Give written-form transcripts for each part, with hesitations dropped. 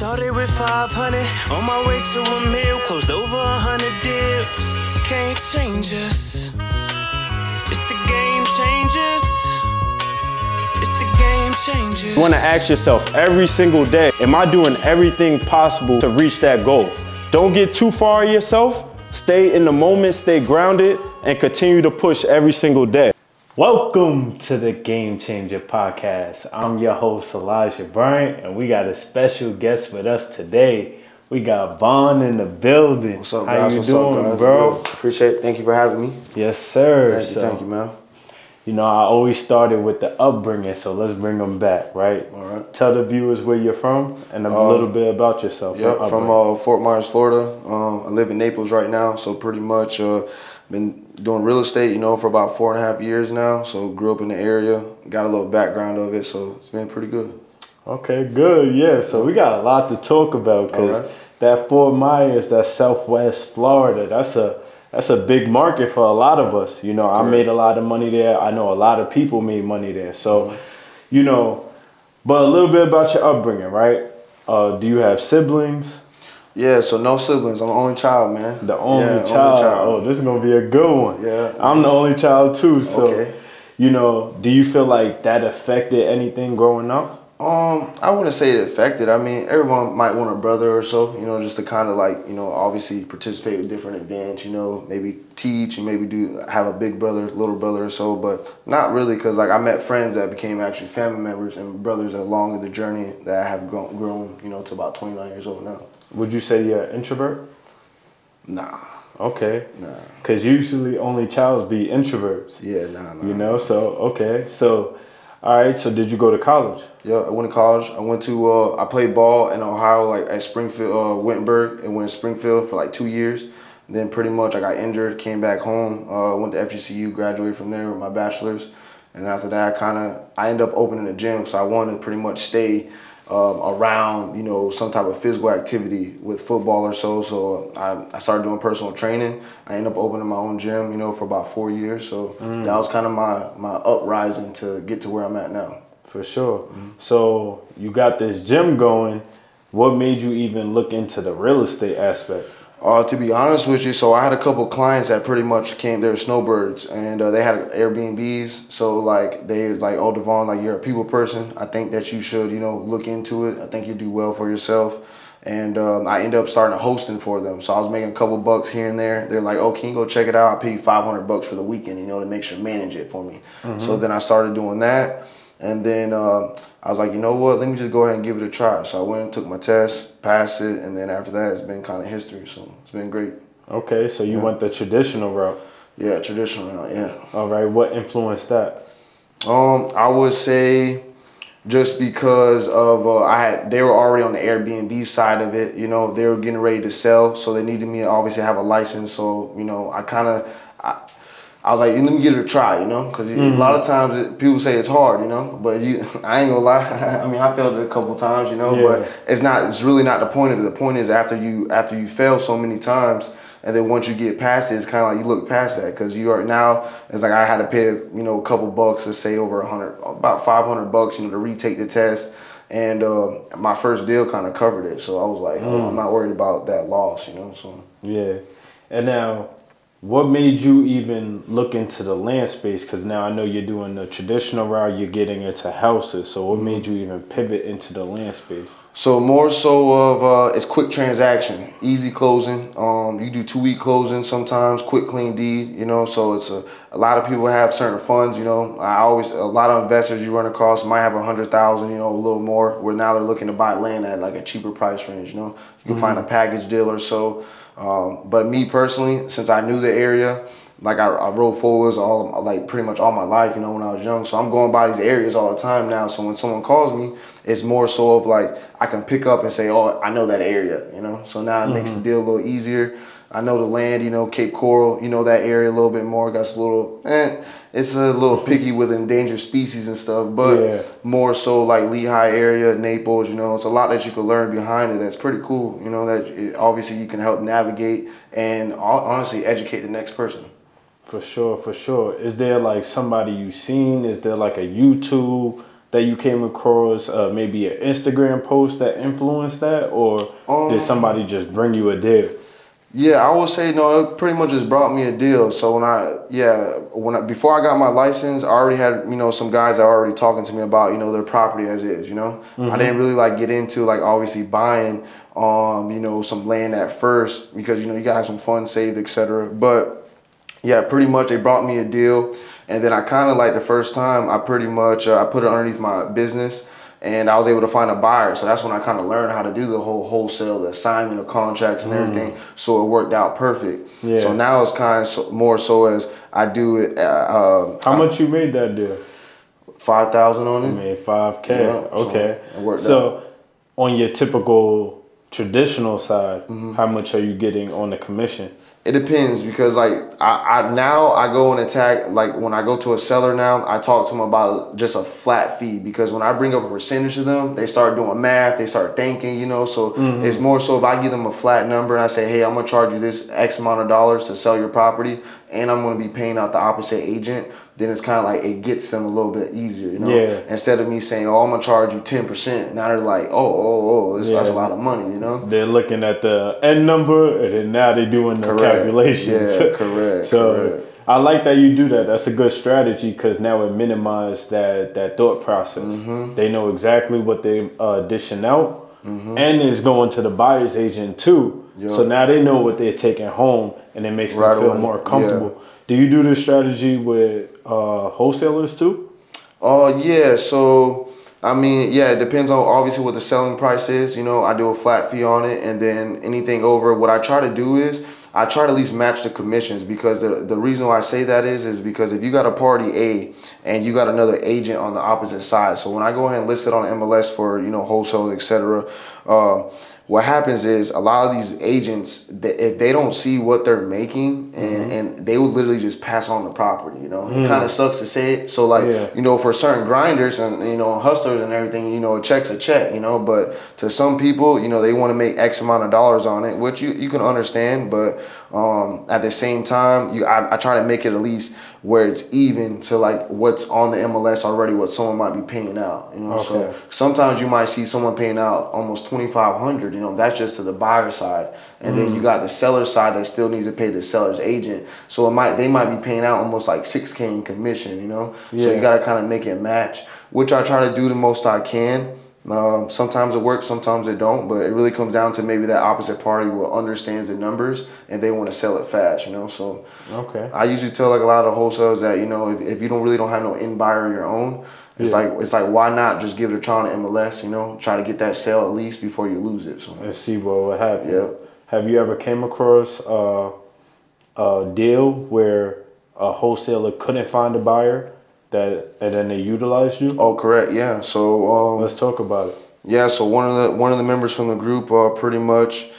Started with 500, on my way to a mil, closed over 100 deals. Can't change us. It's the game changers. It's the game changers. You want to ask yourself every single day, am I doing everything possible to reach that goal? Don't get too far of yourself. Stay in the moment, stay grounded, and continue to push every single day. Welcome to the Game Changer Podcast. I'm your host, Elijah Bryant, and we got a special guest with us today. We got Vaughn in the building. What's up, How guys? you What's doing, up, guys? bro? Good. Appreciate it. Thank you for having me. Yes, sir. Thank you, man. You know, I always started with the upbringing, so let's bring them back, right? All right. Tell the viewers where you're from and a little bit about yourself. Yep, from Fort Myers, Florida. I live in Naples right now, so pretty much been doing real estate, you know, for about 4.5 years now. So grew up in the area, got a little background of it, so it's been pretty good. Okay, good, yeah. So we got a lot to talk about because that Fort Myers, that Southwest Florida, that's a big market for a lot of us. You know, I made a lot of money there. I know a lot of people made money there. So, you know, but a little bit about your upbringing, right? Do you have siblings? Yeah, so no siblings. I'm the only child, man. The only child. Oh, this is going to be a good one. Yeah. I'm the only child too. So, you know, do you feel like that affected anything growing up? I wouldn't say it affected. I mean, everyone might want a brother or so, you know, just to kind of like, you know, obviously participate with different events, you know, maybe teach and maybe have a big brother, little brother or so, but not really, because like I met friends that became actually family members and brothers along the journey that I have grown, you know, to about 29 years old now. Would you say you're an introvert? Nah. Okay. Nah. Because usually only childs be introverts. Yeah, nah. You know, so, okay. So, all right, so did you go to college? Yeah, I went to college. I went to, I played ball in Ohio, like at Springfield, Wittenberg, and went to Springfield for like 2 years. And then pretty much I got injured, came back home, went to FGCU, graduated from there with my bachelor's. And after that, I ended up opening a gym, so I wanted to pretty much stay around, you know, some type of physical activity with football or so. So I started doing personal training. I ended up opening my own gym, you know, for about 4 years. So that was kind of my uprising to get to where I'm at now. For sure. So you got this gym going. What made you even look into the real estate aspect? To be honest with you, so I had a couple clients that pretty much came, they were snowbirds, and they had Airbnbs. So like they was like, oh, Devon, like you're a people person. I think that you should, you know, look into it. I think you do well for yourself. And I ended up starting hosting for them. So I was making a couple bucks here and there. They're like, oh, can you go check it out? I'll pay you $500 for the weekend, you know, to make sure manage it for me. So then I started doing that. And then I was like, you know what, let me just go ahead and give it a try. So I went and took my test, passed it, and then after that, it's been kind of history. So it's been great. Okay, so you went the traditional route. Yeah, traditional route, yeah. All right, what influenced that? I would say just because of they were already on the Airbnb side of it. You know, they were getting ready to sell, so they needed me to obviously have a license. So, you know, I was like, let me give it a try, you know, because a lot of times people say it's hard, you know, but I ain't gonna lie. I mean, I failed it a couple times, you know, but it's really not the point of it. The point is after you fail so many times, and then once you get past it, it's kind of like you look past that, because you are now, it's like I had to pay, you know, a couple bucks, let's say over about $500, you know, to retake the test. And my first deal kind of covered it. So I was like, oh, I'm not worried about that loss, you know, so. Yeah. And now, what made you even look into the land space? Because now I know you're doing the traditional route, you're getting into houses. So what made you even pivot into the land space? So more so of it's quick transaction, easy closing. You do 2-week closing sometimes, quick clean deed, you know. So it's a lot of people have certain funds, you know. A lot of investors you run across might have 100,000, you know, a little more, where now they're looking to buy land at like a cheaper price range, you know. You can find a package deal or so. But me personally, since I knew the area, like I rode four-wheelers pretty much all my life, you know, when I was young. So I'm going by these areas all the time now. So when someone calls me, it's more so of like I can pick up and say, oh, I know that area, you know. So now it makes the deal a little easier. I know the land, you know, Cape Coral, you know that area a little bit more. Got a little, it's a little picky with endangered species and stuff, but more so like Lehigh area, Naples, you know, it's a lot that you can learn behind it. That's pretty cool, you know, obviously you can help navigate and honestly educate the next person. For sure, for sure. Is there like somebody you've seen? Is there like a YouTube that you came across, maybe an Instagram post that influenced that, or did somebody just bring you a deal? Yeah, I would say no. It pretty much just brought me a deal. So before I got my license, I already had some guys that were already talking to me about their property as is. I didn't really like get into like obviously buying some land at first because you gotta have some funds saved, etc. But yeah, pretty much they brought me a deal. And then I kind of like the first time I pretty much I put it underneath my business, and I was able to find a buyer. So that's when I kind of learned how to do the whole wholesale, the assignment of contracts and everything. So it worked out perfect. Yeah. So now it's kind of more so as I do it. How much you made that deal? 5,000 on it. You made 5K. Yeah, okay. So it worked out. On your typical traditional side, how much are you getting on the commission? It depends because like I go and attack, like when I go to a seller now, I talk to them about just a flat fee, because when I bring up a percentage to them, they start doing math, they start thinking, so it's more so if I give them a flat number and I say, hey, I'm gonna charge you this X amount of dollars to sell your property, and I'm gonna be paying out the opposite agent, then it's kind of like it gets them a little bit easier, Yeah. Instead of me saying, oh, I'm gonna charge you 10%. Now they're like, that's a lot of money, They're looking at the end number, and then now they're doing the calculations. Yeah, correct. So correct. I like that you do that. That's a good strategy, because now it minimizes that thought process. They know exactly what they're dishing out, and it's going to the buyer's agent too. Yep. So now they know what they're taking home, and it makes them feel more comfortable. Yeah. Do you do this strategy with wholesalers too? Yeah. So I mean, yeah, it depends on obviously what the selling price is. I do a flat fee on it, and then anything over, what I try to do is I try to at least match the commissions, because the reason why I say that is because if you got a party A and you got another agent on the opposite side, so when I go ahead and list it on MLS for wholesale, etc. What happens is a lot of these agents, if they don't see what they're making, and they would literally just pass on the property, It kind of sucks to say it. So like, for certain grinders and, hustlers and everything, a check's a check, but to some people, they want to make X amount of dollars on it, which you can understand. But at the same time, I try to make it at least where it's even to like what's on the MLS already, what someone might be paying out, So sometimes you might see someone paying out almost $2,500, that's just to the buyer side. And then you got the seller side that still needs to pay the seller's agent. So they might be paying out almost like $6K in commission, So you got to kind of make it match, which I try to do the most I can. Sometimes it works, sometimes it don't, but it really comes down to maybe that opposite party will understands the numbers and they want to sell it fast, So I usually tell like a lot of wholesalers that, if you don't have no end buyer of your own, it's like why not just give it a try on the MLS, try to get that sale at least before you lose it. So let's see what happens. Yeah. Have you ever came across a deal where a wholesaler couldn't find a buyer and then they utilized you? Oh, correct. Yeah. So let's talk about it. Yeah. So one of the members from the group, pretty much,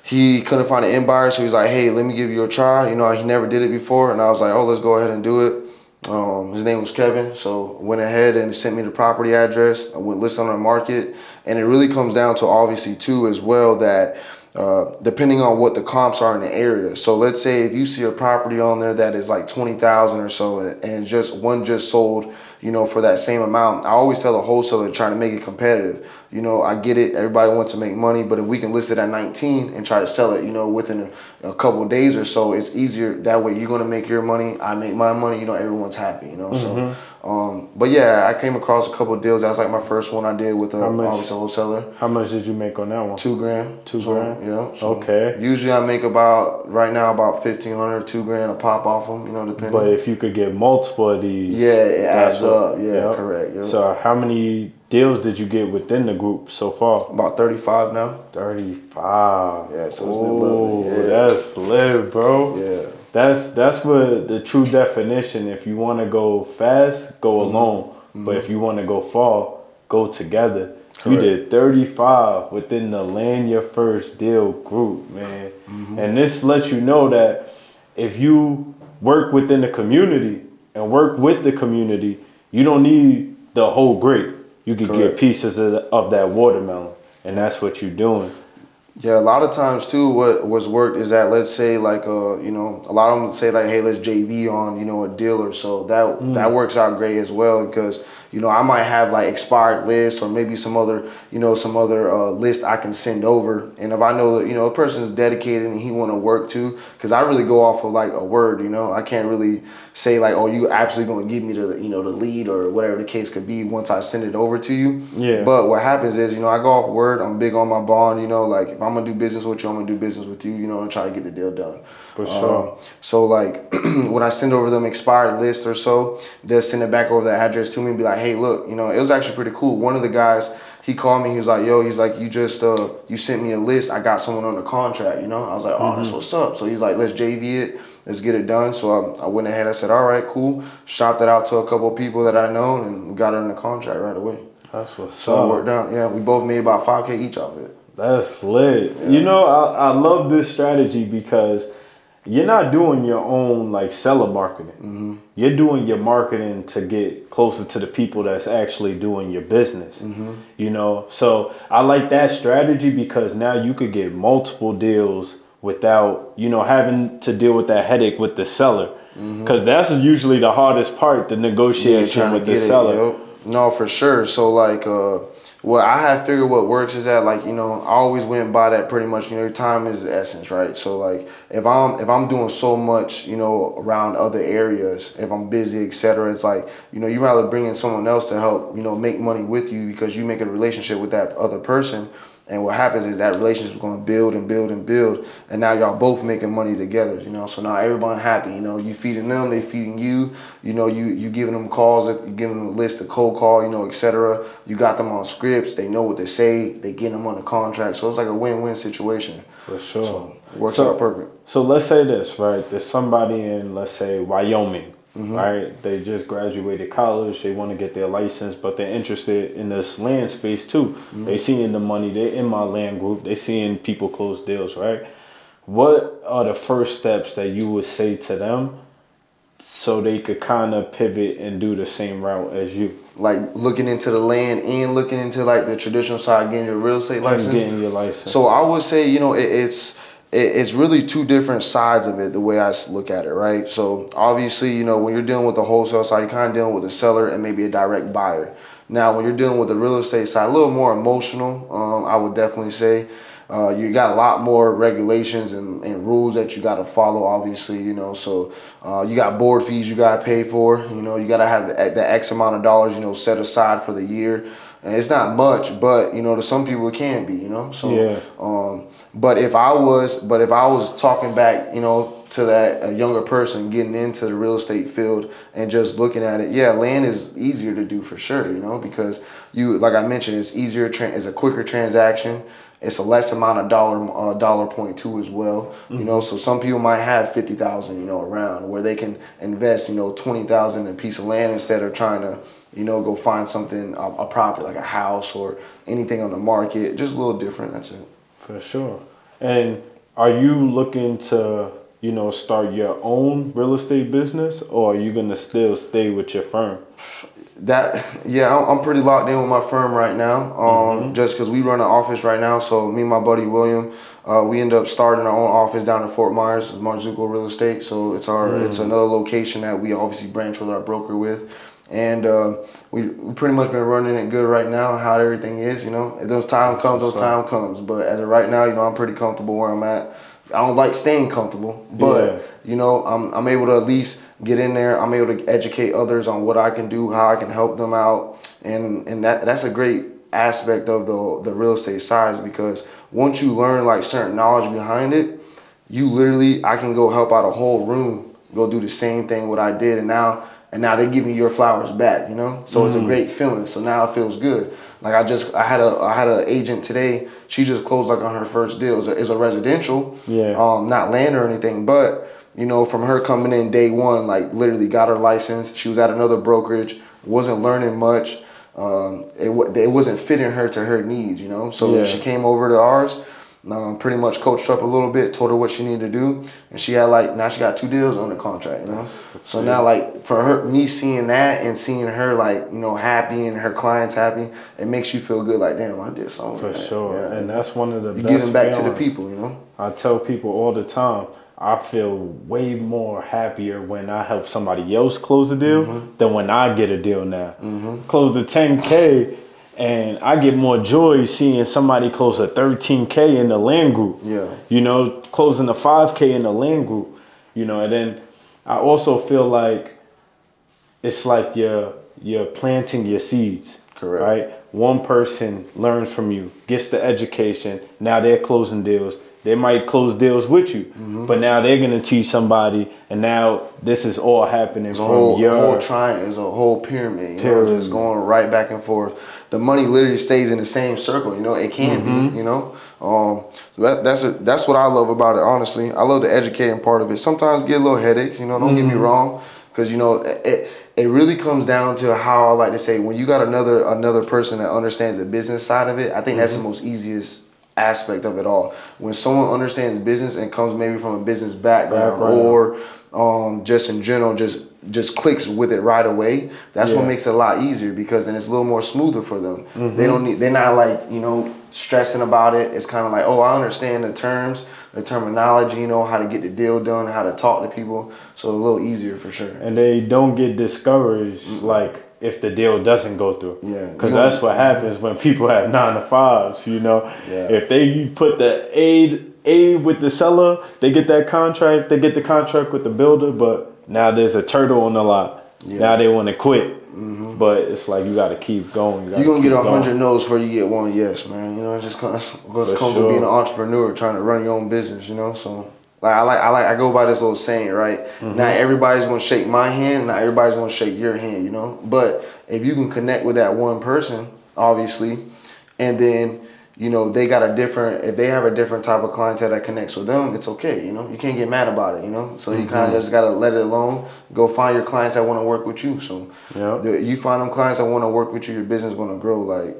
he couldn't find an end buyer, so he's like, "Hey, let me give you a try." He never did it before, and I was like, "Oh, let's go ahead and do it." His name was Kevin, so went ahead and sent me the property address. I went list on the market, and it really comes down to obviously too as well that. Depending on what the comps are in the area. So let's say if you see a property on there that is like 20,000 or so, and just sold, for that same amount, I always tell the wholesaler to try to make it competitive. I get it, everybody wants to make money, but if we can list it at 19 and try to sell it, within a couple of days or so, it's easier. That way you're gonna make your money, I make my money, everyone's happy, So but yeah, I came across a couple of deals. That was like my first one I did with a wholesaler. How much did you make on that one? $2,000. $2,000? Yeah. So okay. Usually I make about $1,500, $2,000 a pop off them, depending. But if you could get multiple of these. Yeah, it adds up. Yeah, correct. Yep. So how many deals did you get within the group so far? About 35 now. 35. Yeah, so it's been lovely. Yeah. That's lit, bro. Yeah. That's what the true definition. If you want to go fast, go alone. But if you want to go far, go together. Correct. You did 35 within the Land Your First Deal group, man. And this lets you know that if you work within the community and work with the community, you don't need the whole grape. You can get pieces of that watermelon, and that's what you're doing. Yeah, a lot of times too, what was worked is that, let's say like, a lot of them say like, hey, let's JV on, a deal or so. That works out great as well, because, you know, I might have like expired lists or maybe some other, you know, list I can send over. And if I know that, you know, a person is dedicated and he want to work too, because I really go off of like a word, you know, I can't really say like, oh, you absolutely going to give me the, you know, the lead or whatever the case could be once I send it over to you. Yeah. But what happens is, you know, I go off word. I'm big on my bond, you know, like if I'm going to do business with you, I'm going to do business with you, you know, and try to get the deal done. For sure. So like when I send over them expired list or so, they'll send it back over the address to me and be like, hey, look, you know, it was actually pretty cool. One of the guys, he called me, he was like, yo, he's like, you just, you sent me a list. I got someone on the contract, you know? I was like, oh, that's what's up. So he's like, let's JV it. Let's get it done. So I went ahead. I said, all right, cool. Shopped it out to a couple of people that I know and we got it in the contract right away. That's what's so up. It worked out. Yeah, we both made about $5K each off it. That's lit. Yeah. You know, I love this strategy because you're not doing your own like seller marketing. You're doing your marketing to get closer to the people that's actually doing your business. You know, so I like that strategy because now you could get multiple deals without, you know, having to deal with that headache with the seller. Because that's usually the hardest part, the negotiation with the seller. Yep. No, for sure. So like, well, I have figured what works is that like, you know, I always went by that pretty much, you know, time is the essence, right? So like if I'm doing so much, you know, around other areas, if I'm busy, etc., it's like, you know, you rather bring in someone else to help, you know, make money with you because you make a relationship with that other person. And what happens is that relationship is going to build and build and build. And now y'all both making money together, you know. So now everybody happy, you know. You feeding them, they feeding you. You know, you giving them calls, you giving them a list of cold call, you know, etc. You got them on scripts. They know what to say. They get them on the contract. So it's like a win-win situation. For sure. So it works out perfect. So let's say this, right? There's somebody in, let's say, Wyoming. Right? They just graduated college. They want to get their license, but they're interested in this land space too. They seeing the money. They're in my land group. They seeing people close deals, right? What are the first steps that you would say to them so they could kind of pivot and do the same route as you? Like looking into the land and looking into like the traditional side, getting your real estate license. Getting your license. So I would say, you know, it's really two different sides of it, the way I look at it, right? So obviously, you know, when you're dealing with the wholesale side, you're kind of dealing with a seller and maybe a direct buyer. Now, when you're dealing with the real estate side, a little more emotional, I would definitely say. You got a lot more regulations and rules that you got to follow, obviously, you know. So you got board fees you got to pay for, you know. You got to have the X amount of dollars, you know, set aside for the year. And it's not much, but, you know, to some people it can be, you know. So, yeah. But if I was talking back, you know, to that younger person getting into the real estate field and just looking at it, yeah, land is easier to do for sure, you know, because you, like I mentioned, it's easier, it's a quicker transaction. It's a less amount of dollar point too as well, you know. So some people might have 50,000, you know, around where they can invest, you know, 20,000 in a piece of land instead of trying to, you know, go find something, a property like a house or anything on the market. Just a little different. That's it. For sure. And are you looking to, you know, start your own real estate business, or are you gonna still stay with your firm? Yeah, I'm pretty locked in with my firm right now. Just because we run an office right now. So me and my buddy William, we end up starting our own office down in Fort Myers, Marzuko Real Estate. So it's it's another location that we obviously branch with our broker with. And we pretty much been running it good right now, how everything is, you know. If those time comes, those time comes. But as of right now, you know, I'm pretty comfortable where I'm at. I don't like staying comfortable, but you know, I'm able to at least get in there. I'm able to educate others on what I can do, how I can help them out, and that's a great aspect of the real estate side, because once you learn like certain knowledge behind it, you literally, I can go help out a whole room, go do the same thing what I did, and now they give me your flowers back, you know. So it's a great feeling. So now it feels good. Like I had an agent today. She just closed like on her first deal. It's a residential, not land or anything, but you know, from her coming in day one, like literally got her license. She was at another brokerage, wasn't learning much. It wasn't fitting her to her needs, you know. So she came over to ours. Pretty much coached her up a little bit, told her what she needed to do, and she had now she got 2 deals under contract, you know. So now for me seeing that and seeing her happy and her clients happy, it makes you feel good. Like, damn, I did something. For sure, yeah. And that's one of the best giving back feelings. to the people, you know. I tell people all the time, I feel way more happier when I help somebody else close a deal than when I get a deal now. Close the 10K. And I get more joy seeing somebody close a 13K in the land group. Yeah. You know, closing a 5K in the land group. You know, and then I also feel like it's like you're planting your seeds. Correct. Right? One person learns from you, gets the education. Now they're closing deals. They might close deals with you, but now they're gonna teach somebody, and now this is all happening from your whole triangle. It's a whole pyramid, you know, just going right back and forth. The money literally stays in the same circle, you know. It can be, you know. So that's what I love about it. Honestly, I love the educating part of it. Sometimes get a little headaches, you know. Don't get me wrong, because you know it really comes down to how I like to say, when you got another person that understands the business side of it. I think that's the most easiest aspect of it all. When someone understands business and comes maybe from a business background or just in general just clicks with it right away, that's what makes it a lot easier, because then it's a little more smoother for them. They're not like, you know, stressing about it. It's kind of like, oh, I understand the terms, the terminology, you know, how to get the deal done, how to talk to people, so a little easier for sure. And they don't get discouraged like if the deal doesn't go through. Yeah. Because that's what happens when people have 9 to 5s, you know. Yeah. If they put the A with the seller, they get that contract, they get the contract with the builder, but now there's a turtle on the lot. Yeah. Now they want to quit. But it's like you got to keep going. You're going to get 100 no's before you get 1 yes, man. You know, it just comes with being an entrepreneur, trying to run your own business, you know. So I go by this little saying, right? Not everybody's gonna shake my hand, not everybody's gonna shake your hand, you know. But if you can connect with that one person, obviously, and then you know if they have a different type of clientele that connects with them, it's okay, you know. You can't get mad about it, you know. So you kind of just gotta let it alone. Go find your clients that want to work with you. So you find them clients that want to work with you, your business is gonna grow like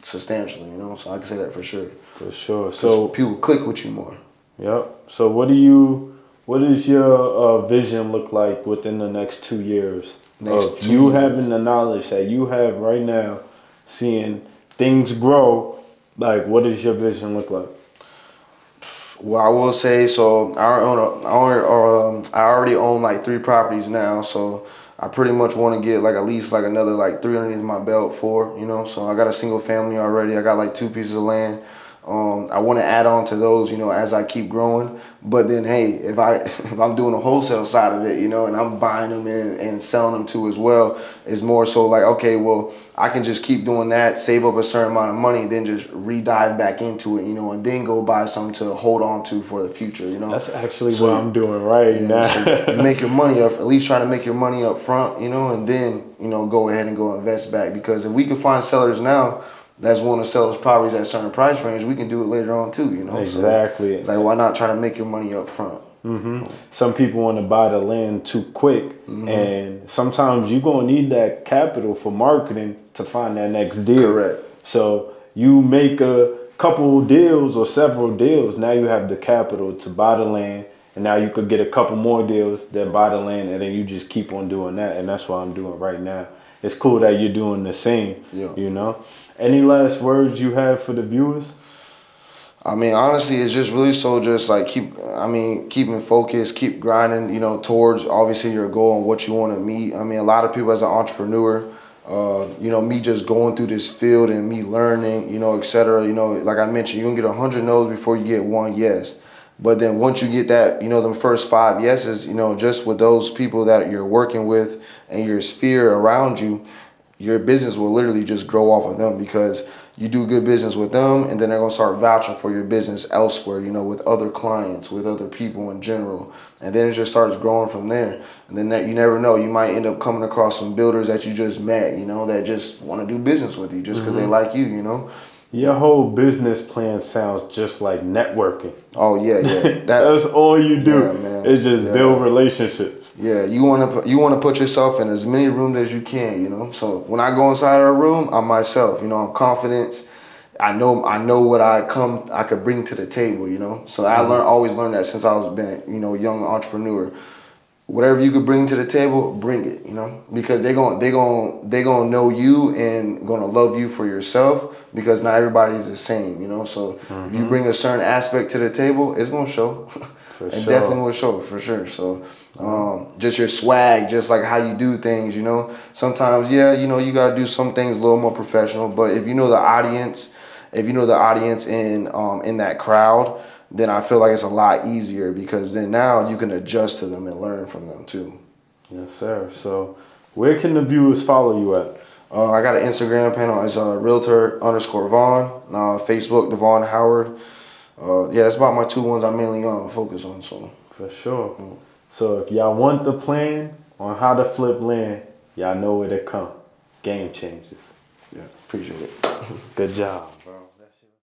substantially, you know. So I can say that for sure. For sure. So people click with you more. Yep. So what does your vision look like within the next 2 years? You having the knowledge that you have right now, seeing things grow, like what does your vision look like? Well, I will say, so I already own like 3 properties now, so I pretty much want to get like at least like another like 3 underneath my belt, 4, you know. So I got a single family already. I got like 2 pieces of land. I want to add on to those, you know, as I keep growing. But then, hey, if I'm doing the wholesale side of it, you know, and I'm buying them and selling them too as well, it's more so like, okay, well, I can just keep doing that, save up a certain amount of money, then just re-dive back into it, you know, and then go buy something to hold on to for the future, you know. That's actually what I'm doing right now. So you make your money up, at least try to make your money up front, you know, and then, you know, go ahead and go invest back. Because if we can find sellers now that's want to sell us properties at a certain price range, we can do it later on too, you know. Exactly. So it's like, why not try to make your money up front? Some people want to buy the land too quick, and sometimes you're going to need that capital for marketing to find that next deal. Correct. So you make a couple deals or several deals, now you have the capital to buy the land, and now you could get a couple more deals, then buy the land, and then you just keep on doing that, and that's what I'm doing right now. It's cool that you're doing the same, you know. Any last words you have for the viewers? I mean, honestly, it's just really so just like keeping focused, keep grinding, you know, towards obviously your goal and what you want to meet. I mean, a lot of people as an entrepreneur, you know, me just going through this field and me learning, you know, et cetera, you know, like I mentioned, you're going to get 100 no's before you get 1 yes. But then once you get that, you know, them first 5 yeses, you know, just with those people that you're working with and your sphere around you, your business will literally just grow off of them, because you do good business with them, and then they're gonna start vouching for your business elsewhere, you know, with other clients, with other people in general. And then it just starts growing from there. And then you never know, you might end up coming across some builders that you just met, you know, that just wanna do business with you just because they like you, you know. Your whole business plan sounds just like networking. Oh yeah. That's all you do. Yeah, man. It's just build relationships. Yeah, you wanna put yourself in as many rooms as you can, you know. So when I go inside a room, I'm myself, you know. I'm confident. I know what I could bring to the table, you know. So I always learned that since I was been, you know, young entrepreneur. Whatever you could bring to the table, bring it, you know, because they gonna know you and gonna love you for yourself, because not everybody's the same, you know. So if you bring a certain aspect to the table, it's gonna show. It definitely will show, for sure. So just your swag, just like how you do things, you know. Sometimes, yeah, you know, you gotta do some things a little more professional, but if you know the audience, in that crowd, then I feel like it's a lot easier, because then now you can adjust to them and learn from them too. Yes, sir. So where can the viewers follow you at? I got an Instagram panel. It's realtor_Vaughn. Facebook, Devon Howard. Yeah, that's about my two ones I mainly focus on. So for sure. So if y'all want the plan on how to flip land, y'all know where to come. Game changers. Yeah, appreciate it. Good job.